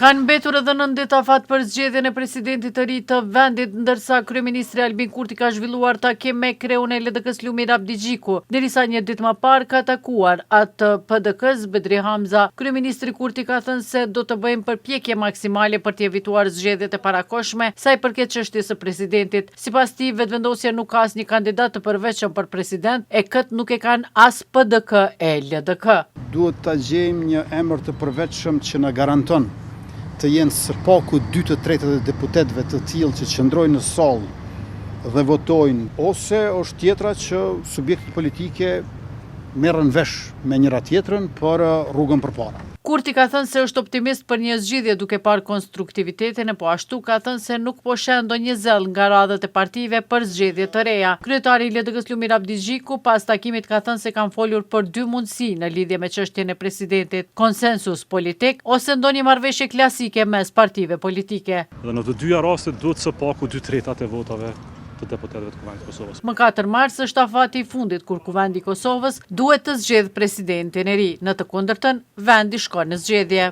Kanë mbetur edhe 9 afat për zgjedhjen e presidentit të ri të vendit, ndërsa kryeministri Albin Kurti ka zhvilluar takim me kreun e LDK-s Lumir Abdi Gjiku, derisa një ditë më parë ka takuar atë PDK-s Bedri Hamza. Kryeministri Kurti ka thënë se do të bëjmë përpjekje maksimale për të evituar zgjedhjet e parakohshme sa i përket çështjes së presidentit. Sipas tij, vetëvendosja nuk ka asnjë kandidat të përveçëm për president e këtë nuk e kanë as PDK e LDK. Duhet ta gjejmë një emër të përveçëm që na garanton të jenë së paku 2/3 e deputetëve të tillë që qëndrojnë në sallë dhe votojnë, ose është tjetra që subjektet politike merren vesh me njëra tjetrën për rrugën përpara. Kurti ka thënë se është optimist për një zgjidhje duke parë konstruktivitetin e po ashtu ka thënë se nuk po shen ndonjë zell nga radhët e partive për zgjedhje të reja. Kryetari i LDK-s Lumir Abdi Gjiku pas takimit ka thënë se kanë folur për 2 mundësi në lidhje me çështjen e presidentit: konsensus politik ose ndonjë marrëveshje klasike mes partive politike. Dhe në të dyja rastet duhet së paku 2/3 e votave të deputetëve të Kuvendit të Kosovës. Më 4 mars është afati i fundit kur Kuvendi i Kosovës duhet të zgjedhë presidentin e ri. Në të kundërtën, vendi shkon në zgjedhje.